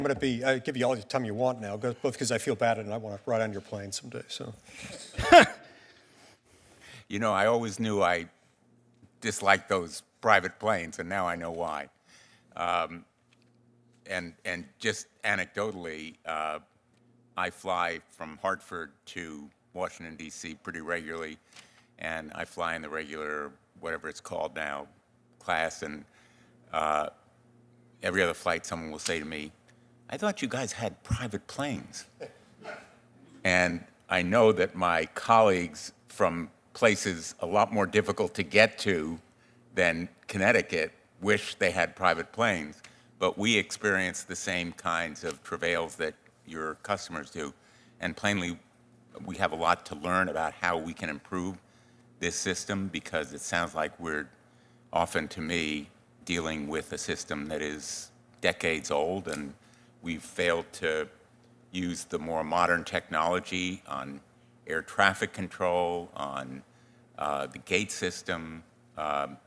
I'm going to be give you all the time you want now, both because I feel bad and I want to ride on your plane someday. So, You know, I always knew I disliked those private planes, and now I know why. And just anecdotally, I fly from Hartford to Washington, D.C. pretty regularly, and I fly in the regular, whatever it's called now, class, and every other flight someone will say to me, I thought you guys had private planes. And I know that my colleagues from places a lot more difficult to get to than Connecticut wish they had private planes, but we experience the same kinds of travails that your customers do. And plainly, we have a lot to learn about how we can improve this system, because it sounds like we're often, to me, dealing with a system that is decades old, and we've failed to use the more modern technology on air traffic control, on the gate system, kind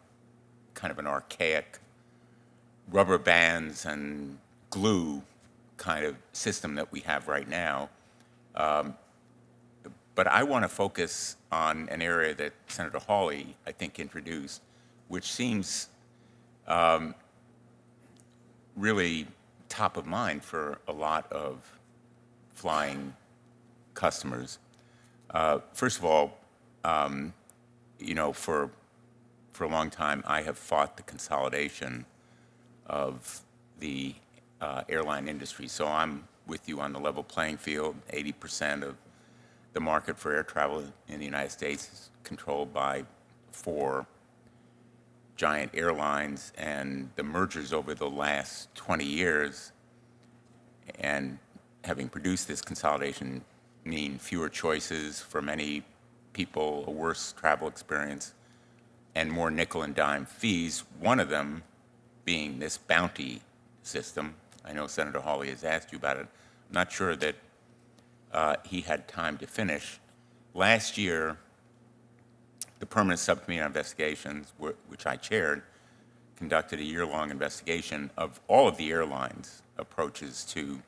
of an archaic rubber bands and glue kind of system that we have right now. But I want to focus on an area that Senator Hawley, I think, introduced, which seems really top of mind for a lot of flying customers. First of all, you know, for a long time, I have fought the consolidation of the airline industry. So I'm with you on the level playing field. 80% of the market for air travel in the United States is controlled by 4 giant airlines, and the mergers over the last 20 years and having produced this consolidation mean fewer choices for many people, a worse travel experience, and more nickel and dime fees, one of them being this bounty system. I know Senator Hawley has asked you about it. I'm not sure that he had time to finish. Last year, the Permanent Subcommittee on Investigations, which I chaired, conducted a year-long investigation of all of the airlines' approaches to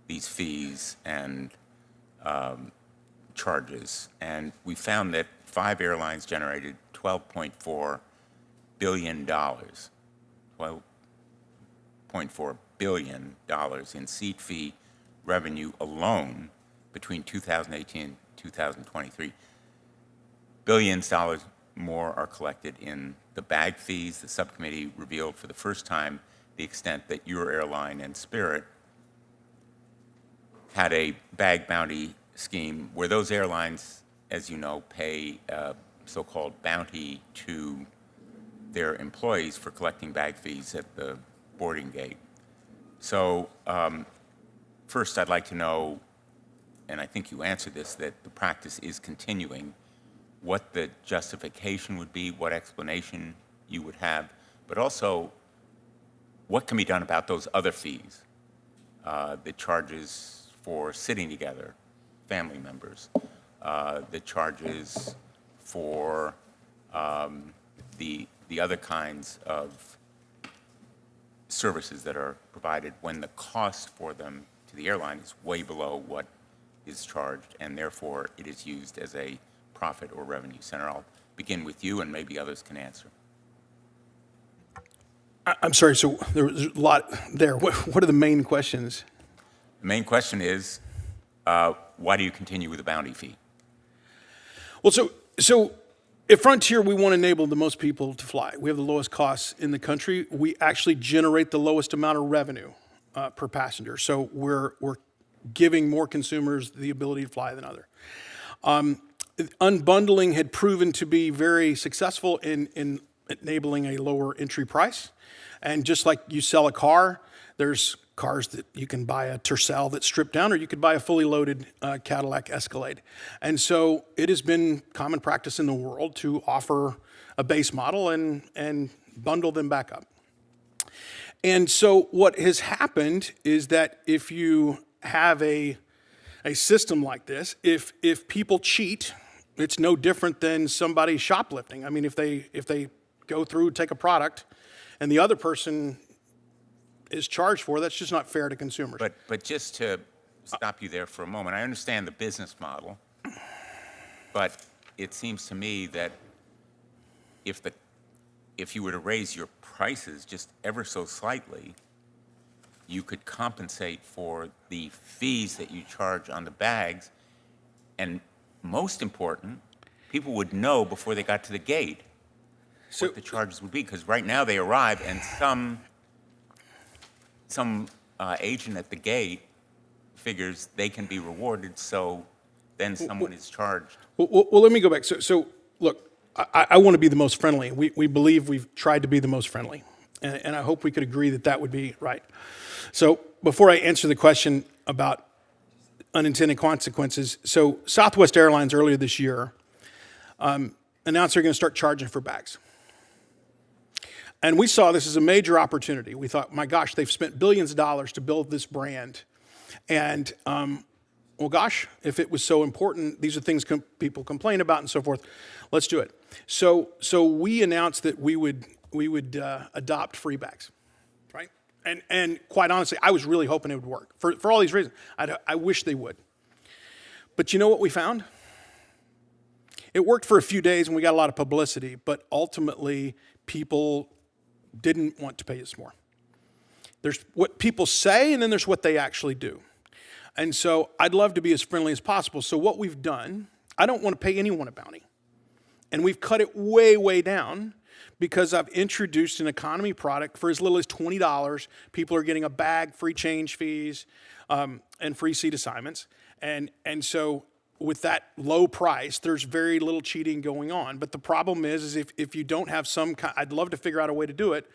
these fees and charges. And we found that 5 airlines generated $12.4 billion, $12.4 billion in seat fee revenue alone between 2018 and 2023. Billions of dollars more are collected in the bag fees. The subcommittee revealed for the first time the extent that your airline and Spirit had a bag bounty scheme where those airlines, as you know, pay a so-called bounty to their employees for collecting bag fees at the boarding gate. So first I'd like to know, and I think you answered this, that the practice is continuing, what the justification would be, what explanation you would have, but also what can be done about those other fees, the charges for sitting together, family members, the charges for the other kinds of services that are provided when the cost for them to the airline is way below what is charged, and therefore it is used as a profit or revenue center. I'll begin with you, and maybe others can answer. I'm sorry, so there was a lot there. What are the main questions? The main question is, why do you continue with the bounty fee? Well, so at Frontier, we want to enable the most people to fly. We have the lowest costs in the country. We actually generate the lowest amount of revenue per passenger. So we're giving more consumers the ability to fly than others. Unbundling had proven to be very successful in enabling a lower entry price. And just like you sell a car, there's cars that you can buy a Tercel that's stripped down, or you could buy a fully loaded Cadillac Escalade. And so it has been common practice in the world to offer a base model and bundle them back up. And so what has happened is that if you have a system like this, if people cheat, it's no different than somebody shoplifting. I mean, if they go through, take a product, and the other person is charged for. That's just not fair to consumers. But just to stop you there for a moment, I understand the business model, but it seems to me that if you were to raise your prices just ever so slightly, you could compensate for the fees that you charge on the bags. And most important, people would know before they got to the gate what the charges would be. Because right now they arrive and some agent at the gate figures they can be rewarded, so then someone is charged. Well, let me go back. So look, I want to be the most friendly. We believe we've tried to be the most friendly. And I hope we could agree that that would be right. So before I answer the question about unintended consequences, so Southwest Airlines earlier this year announced they're going to start charging for bags. And we saw this as a major opportunity. We thought, my gosh, they've spent billions of dollars to build this brand. And, well, gosh, if it was so important, these are things people complain about and so forth. Let's do it. So we announced that we would adopt free bags, right? And quite honestly, I was really hoping it would work for all these reasons. I wish they would. But you know what we found? It worked for a few days and we got a lot of publicity, but ultimately people didn't want to pay us more. There's what people say and then there's what they actually do. And so I'd love to be as friendly as possible. So what we've done, I don't want to pay anyone a bounty. And we've cut it way, way down because I've introduced an economy product for as little as $20. People are getting a bag, free change fees, and free seat assignments. And so with that low price, there's very little cheating going on. But the problem is if you don't have some kind, I'd love to figure out a way to do it.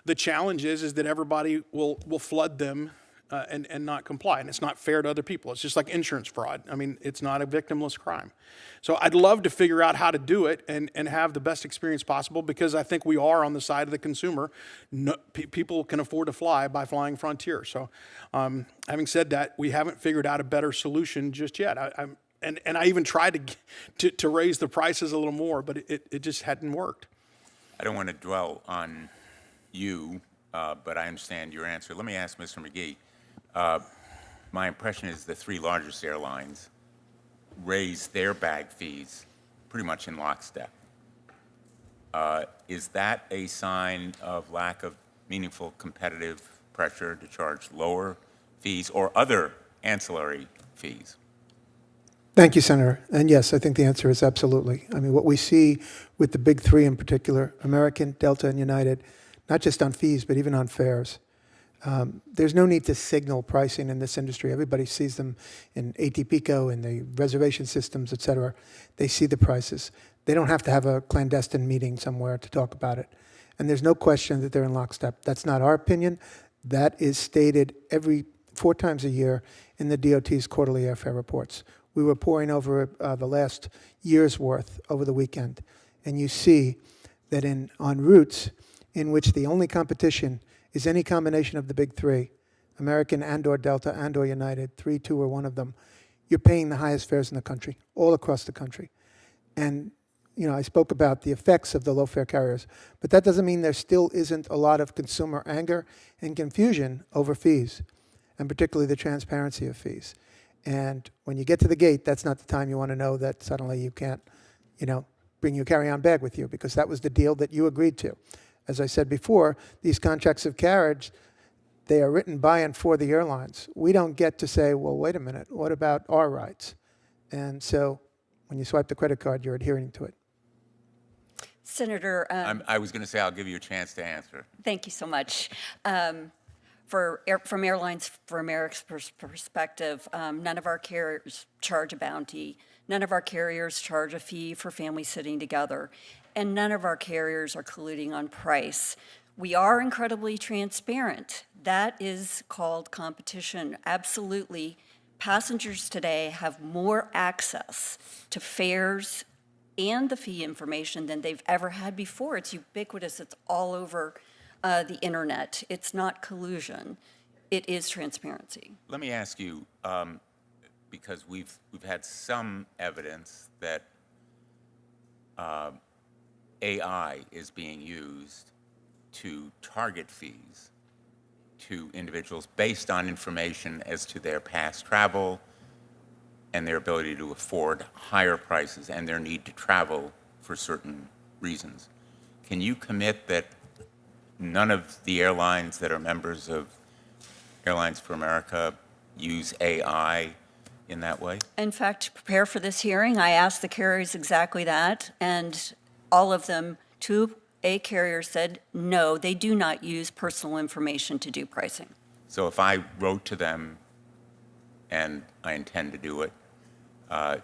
The challenge is that everybody will flood them and not comply. And it's not fair to other people. It's just like insurance fraud. I mean, it's not a victimless crime. So I'd love to figure out how to do it and have the best experience possible because I think we are on the side of the consumer. No, people can afford to fly by flying Frontier. So having said that, we haven't figured out a better solution just yet. And I even tried to raise the prices a little more, but it just hadn't worked. I don't want to dwell on you, but I understand your answer. Let me ask Mr. McGee. My impression is the three largest airlines raise their bag fees pretty much in lockstep. Is that a sign of lack of meaningful competitive pressure to charge lower fees or other ancillary fees? Thank you, Senator. And yes, I think the answer is absolutely. I mean, what we see with the big three in particular, American, Delta, and United, not just on fees, but even on fares. There's no need to signal pricing in this industry. Everybody sees them in ATPCO, in the reservation systems, et cetera. They see the prices. They don't have to have a clandestine meeting somewhere to talk about it. And there's no question that they're in lockstep. That's not our opinion. That is stated every 4 times a year in the DOT's quarterly airfare reports. We were pouring over the last year's worth over the weekend. And you see that on routes in which the only competition is any combination of the big three, American and or Delta and or United, 3, 2, or 1 of them, you're paying the highest fares in the country, all across the country. And, you know, I spoke about the effects of the low fare carriers, but that doesn't mean there still isn't a lot of consumer anger and confusion over fees, and particularly the transparency of fees. And when you get to the gate, that's not the time you want to know that suddenly you can't, you know, bring your carry-on bag with you, because that was the deal that you agreed to. As I said before, these contracts of carriage, they are written by and for the airlines. We don't get to say, well, wait a minute, what about our rights? And so when you swipe the credit card, you're adhering to it. Senator. I was going to say I'll give you a chance to answer. Thank you so much. From Airlines for America's perspective, none of our carriers charge a bounty. None of our carriers charge a fee for families sitting together. And none of our carriers are colluding on price. We are incredibly transparent. That is called competition. Absolutely. Passengers today have more access to fares and the fee information than they've ever had before. It's ubiquitous. It's all over the internet. It's not collusion. It is transparency. Let me ask you, because we've had some evidence that AI is being used to target fees to individuals based on information as to their past travel and their ability to afford higher prices and their need to travel for certain reasons. Can you commit that none of the airlines that are members of Airlines for America use AI in that way? In fact, to prepare for this hearing, I asked the carriers exactly that, and all of them, to a carrier, said no, they do not use personal information to do pricing. So if I wrote to them, and I intend to do it,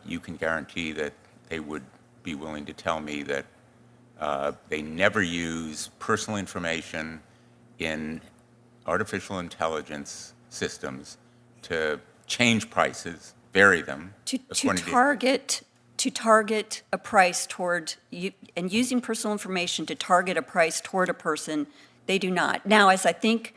you can guarantee that they would be willing to tell me that they never use personal information in artificial intelligence systems to change prices, vary them. To target a price toward you, and using personal information to target a price toward a person, they do not. Now, as I think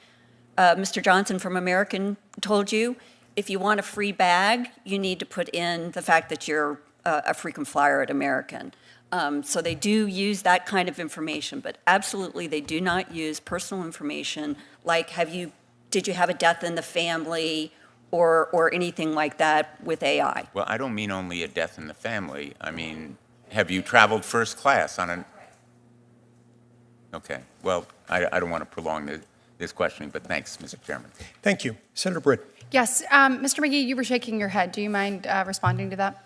Mr. Johnson from American told you, if you want a free bag, you need to put in the fact that you're a frequent flyer at American. So they do use that kind of information, but absolutely they do not use personal information like did you have a death in the family or anything like that with AI. Well, I don't mean only a death in the family. I mean, have you traveled first class on an... Okay, well, I don't want to prolong this questioning, but thanks, Mr. Chairman. Thank you. Senator Britt. Yes, Mr. McGee, you were shaking your head. Do you mind responding to that?